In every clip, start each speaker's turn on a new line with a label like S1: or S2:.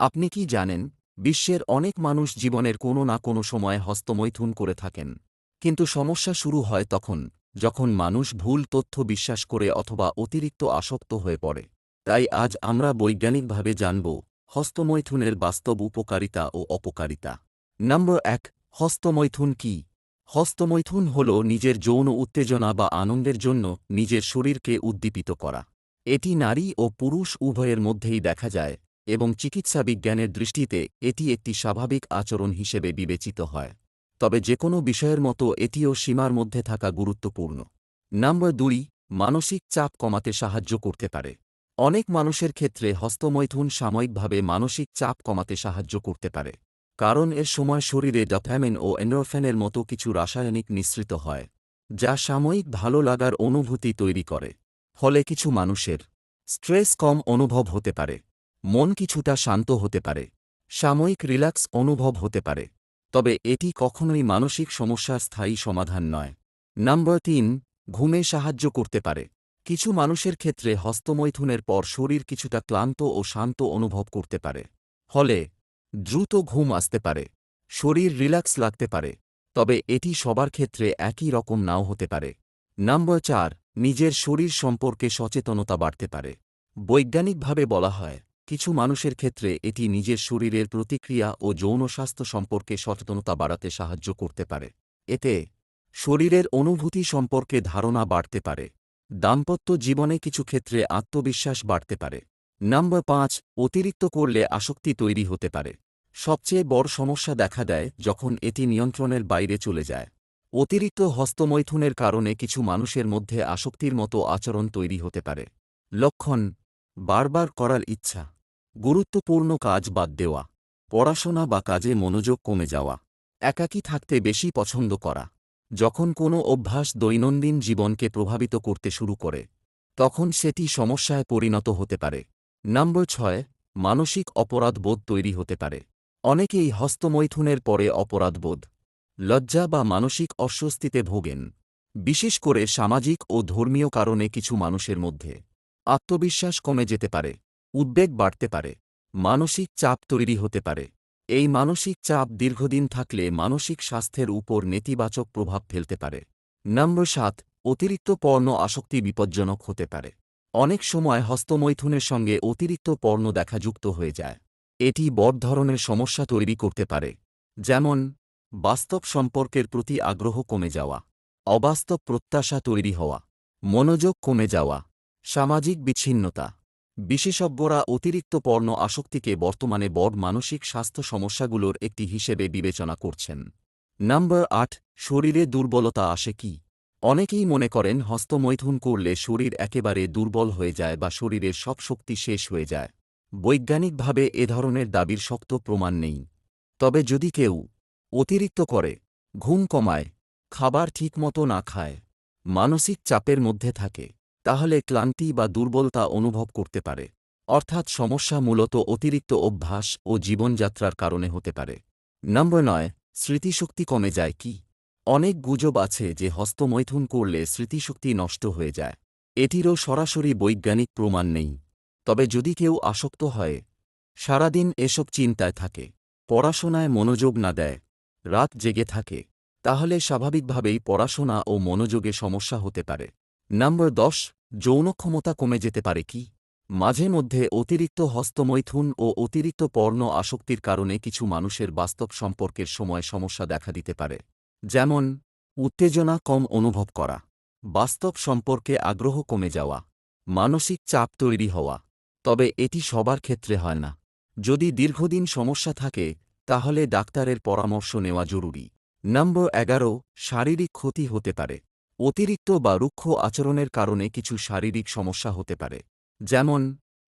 S1: আপনি কি জানেন, বিশ্বের অনেক মানুষ জীবনের কোনো না কোনো সময়ে হস্তমৈথুন করে থাকেন। কিন্তু সমস্যা শুরু হয় তখন, যখন মানুষ ভুল তথ্য বিশ্বাস করে অথবা অতিরিক্ত আসক্ত হয়ে পড়ে। তাই আজ আমরা বৈজ্ঞানিকভাবে জানব হস্তমৈথুনের বাস্তব উপকারিতা ও অপকারিতা। নম্বর ১। হস্তমৈথুন কি? হস্তমৈথুন হল নিজের যৌন উত্তেজনা বা আনন্দের জন্য নিজের শরীরকে উদ্দীপিত করা। এটি নারী ও পুরুষ উভয়ের মধ্যেই দেখা যায় এবং চিকিৎসাবিজ্ঞানের দৃষ্টিতে এটি একটি স্বাভাবিক আচরণ হিসেবে বিবেচিত হয়। তবে যেকোনো বিষয়ের মতো এটিও সীমার মধ্যে থাকা গুরুত্বপূর্ণ। নম্বর ২। মানসিক চাপ কমাতে সাহায্য করতে পারে। অনেক মানুষের ক্ষেত্রে হস্তমৈথুন সাময়িকভাবে মানসিক চাপ কমাতে সাহায্য করতে পারে, কারণ এর সময় শরীরে ডোপামিন ও এন্ডোরফিনের মতো কিছু রাসায়নিক নিঃসৃত হয়, যা সাময়িক ভালো লাগার অনুভূতি তৈরি করে। ফলে কিছু মানুষের স্ট্রেস কম অনুভব হতে পারে, মন কিছুটা শান্ত হতে পারে, সাময়িক রিল্যাক্স অনুভব হতে পারে। তবে এটি কখনোই মানসিক সমস্যার স্থায়ী সমাধান নয়। নম্বর ৩। ঘুমে সাহায্য করতে পারে। কিছু মানুষের ক্ষেত্রে হস্তমৈথুনের পর শরীর কিছুটা ক্লান্ত ও শান্ত অনুভব করতে পারে। ফলে দ্রুত ঘুম আসতে পারে, শরীর রিল্যাক্স লাগতে পারে। তবে এটি সবার ক্ষেত্রে একই রকম নাও হতে পারে। নম্বর ৪। নিজের শরীর সম্পর্কে সচেতনতা বাড়তে পারে। বৈজ্ঞানিকভাবে বলা হয়, কিছু মানুষের ক্ষেত্রে এটি নিজের শরীরের প্রতিক্রিয়া ও যৌন স্বাস্থ্য সম্পর্কে সচেতনতা বাড়াতে সাহায্য করতে পারে। এতে শরীরের অনুভূতি সম্পর্কে ধারণা বাড়তে পারে। দাম্পত্য জীবনে কিছু ক্ষেত্রে আত্মবিশ্বাস বাড়তে পারে। নম্বর ৫। অতিরিক্ত করলে আসক্তি তৈরি হতে পারে। সবচেয়ে বড় সমস্যা দেখা দেয় যখন এটি নিয়ন্ত্রণের বাইরে চলে যায়। অতিরিক্ত হস্তমৈথুনের কারণে কিছু মানুষের মধ্যে আসক্তির মতো আচরণ তৈরি হতে পারে। লক্ষণ: বারবার করার ইচ্ছা, গুরুত্বপূর্ণ কাজ বাদ দেওয়া, পড়াশোনা বা কাজে মনোযোগ কমে যাওয়া, একাকী থাকতে বেশি পছন্দ করা। যখন কোনো অভ্যাস দৈনন্দিন জীবনকে প্রভাবিত করতে শুরু করে, তখন সেটি সমস্যায় পরিণত হতে পারে। নম্বর ৬। মানসিক অপরাধবোধ তৈরি হতে পারে। অনেকেই হস্তমৈথুনের পরে অপরাধবোধ, লজ্জা বা মানসিক অস্বস্তিতে ভোগেন। বিশেষ করে সামাজিক ও ধর্মীয় কারণে কিছু মানুষের মধ্যে আত্মবিশ্বাস কমে যেতে পারে, উদ্বেগ বাড়তে পারে, মানসিক চাপ তৈরি হতে পারে। এই মানসিক চাপ দীর্ঘদিন থাকলে মানসিক স্বাস্থ্যের উপর নেতিবাচক প্রভাব ফেলতে পারে। নম্বর ৭। অতিরিক্ত পর্ণ আসক্তি বিপজ্জনক হতে পারে। অনেক সময় হস্তমৈথুনের সঙ্গে অতিরিক্ত পর্ণ দেখা যুক্ত হয়ে যায়। এটি বড় ধরনের সমস্যা তৈরি করতে পারে, যেমন বাস্তব সম্পর্কের প্রতি আগ্রহ কমে যাওয়া, অবাস্তব প্রত্যাশা তৈরি হওয়া, মনোযোগ কমে যাওয়া, সামাজিক বিচ্ছিন্নতা। বিশেষজ্ঞরা অতিরিক্ত পর্ণ আসক্তিকে বর্তমানে বড় মানসিক স্বাস্থ্য সমস্যাগুলোর একটি হিসেবে বিবেচনা করছেন। নম্বর ৮। শরীরে দুর্বলতা আসে কি? অনেকেই মনে করেন হস্তমৈথুন করলে শরীর একেবারে দুর্বল হয়ে যায় বা শরীরের সব শক্তি শেষ হয়ে যায়। বৈজ্ঞানিকভাবে এ ধরনের দাবির শক্ত প্রমাণ নেই। তবে যদি কেউ অতিরিক্ত করে, ঘুম কমায়, খাবার ঠিকমতো না খায়, মানসিক চাপের মধ্যে থাকে, তাহলে ক্লান্তি বা দুর্বলতা অনুভব করতে পারে। অর্থাৎ সমস্যা মূলত অতিরিক্ত অভ্যাস ও জীবনযাত্রার কারণে হতে পারে। নম্বর ৯। স্মৃতিশক্তি কমে যায় কি? অনেক গুজব আছে যে হস্তমৈথুন করলে স্মৃতিশক্তি নষ্ট হয়ে যায়। এটিরও সরাসরি বৈজ্ঞানিক প্রমাণ নেই। তবে যদি কেউ আসক্ত হয়, সারাদিন এসব চিন্তায় থাকে, পড়াশোনায় মনোযোগ না দেয়, রাত জেগে থাকে, তাহলে স্বাভাবিকভাবেই পড়াশোনা ও মনোযোগে সমস্যা হতে পারে। নম্বর ১০। যৌন ক্ষমতা কমে যেতে পারে কি? মাঝে মধ্যে অতিরিক্ত হস্তমৈথুন ও অতিরিক্ত পর্ণ আসক্তির কারণে কিছু মানুষের বাস্তব সম্পর্কের সময় সমস্যা দেখা দিতে পারে, যেমন উত্তেজনা কম অনুভব করা, বাস্তব সম্পর্কে আগ্রহ কমে যাওয়া, মানসিক চাপ তৈরি হওয়া। তবে এটি সবার ক্ষেত্রে হয় না। যদি দীর্ঘদিন সমস্যা থাকে, তাহলে ডাক্তারের পরামর্শ নেওয়া জরুরি। নম্বর ১১। শারীরিক ক্ষতি হতে পারে। অতিরিক্ত বা রুক্ষ আচরণের কারণে কিছু শারীরিক সমস্যা হতে পারে, যেমন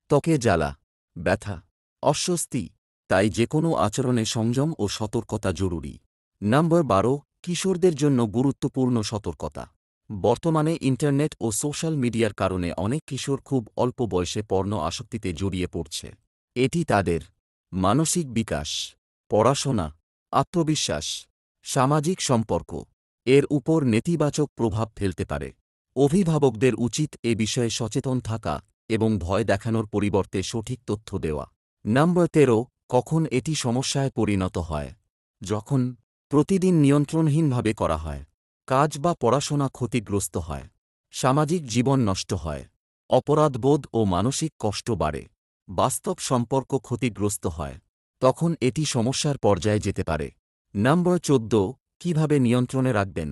S1: ত্বকে জ্বালা, ব্যথা, অস্বস্তি। তাই যেকোনো আচরণে সংযম ও সতর্কতা জরুরি। নম্বর ১২। কিশোরদের জন্য গুরুত্বপূর্ণ সতর্কতা। বর্তমানে ইন্টারনেট ও সোশ্যাল মিডিয়ার কারণে অনেক কিশোর খুব অল্প বয়সে পর্ণ আসক্তিতে জড়িয়ে পড়ছে। এটি তাদের মানসিক বিকাশ, পড়াশোনা, আত্মবিশ্বাস, সামাজিক সম্পর্ক এর উপর নেতিবাচক প্রভাব ফেলতে পারে। অভিভাবকদের উচিত এ বিষয়ে সচেতন থাকা এবং ভয় দেখানোর পরিবর্তে সঠিক তথ্য দেওয়া। নম্বর ১৩। কখন এটি সমস্যায় পরিণত হয়? যখন প্রতিদিন নিয়ন্ত্রণহীনভাবে করা হয়, কাজ বা পড়াশোনা ক্ষতিগ্রস্ত হয়, সামাজিক জীবন নষ্ট হয়, অপরাধবোধ ও মানসিক কষ্ট বাড়ে, বাস্তব সম্পর্ক ক্ষতিগ্রস্ত হয়, তখন এটি সমস্যার পর্যায়ে যেতে পারে। নম্বর 14, কিভাবে নিয়ন্ত্রণে রাখবেন?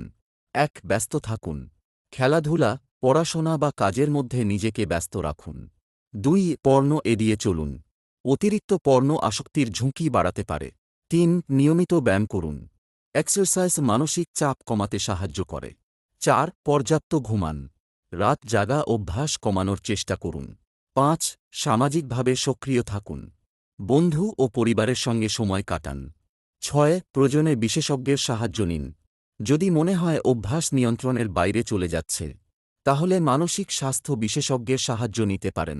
S1: 1. ব্যস্ত থাকুন। খেলাধুলা, পড়াশোনা বা কাজের মধ্যে নিজেকে ব্যস্ত রাখুন। 2. পর্নো এড়িয়ে চলুন। অতিরিক্ত পর্ন আসক্তির ঝুঁকি বাড়াতে পারে। 3. নিয়মিত ব্যায়াম করুন। এক্সারসাইজ মানসিক চাপ কমাতে সাহায্য করে। 4. পর্যাপ্ত ঘুমান। রাত জাগা অভ্যাস কমানোর চেষ্টা করুন। 5. সামাজিকভাবে সক্রিয় থাকুন। বন্ধু ও পরিবারের সঙ্গে সময় কাটান। 6. প্রয়োজনে বিশেষজ্ঞের সাহায্য নিন। যদি মনে হয় অভ্যাস নিয়ন্ত্রণের বাইরে চলে যাচ্ছে, তাহলে মানসিক স্বাস্থ্য বিশেষজ্ঞের সাহায্য নিতে পারেন।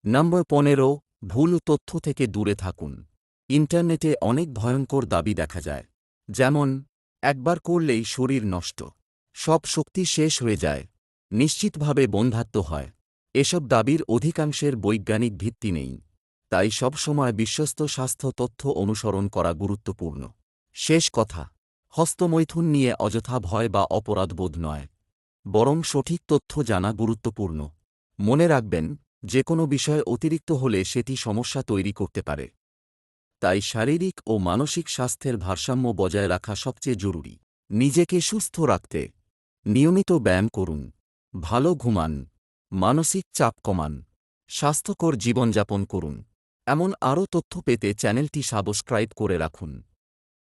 S1: নম্বর 15, ভুল তথ্য থেকে দূরে থাকুন। ইন্টারনেটে অনেক ভয়ঙ্কর দাবি দেখা যায়, যেমন একবার করলেই শরীর নষ্ট, সব শক্তি শেষ হয়ে যায়, নিশ্চিতভাবে বন্ধ্যাত্ব হয়। এসব দাবির অধিকাংশের বৈজ্ঞানিক ভিত্তি নেই, তাই সবসময় বিশ্বস্ত স্বাস্থ্য তথ্য অনুসরণ করা গুরুত্বপূর্ণ। শেষ কথা, হস্তমৈথুন নিয়ে অযথা ভয় বা অপরাধবোধ নয়, বরং সঠিক তথ্য জানা গুরুত্বপূর্ণ। মনে রাখবেন, যে কোনো বিষয় অতিরিক্ত হলে সেটি সমস্যা তৈরি করতে পারে। তাই শারীরিক ও মানসিক স্বাস্থ্যের ভারসাম্য বজায় রাখা সবচেয়ে জরুরি। নিজেকে সুস্থ রাখতে নিয়মিত ব্যায়াম করুন, ভালো ঘুমান, মানসিক চাপ কমান, স্বাস্থ্যকর জীবনযাপন করুন। এমন আরও তথ্য পেতে চ্যানেলটি সাবস্ক্রাইব করে রাখুন।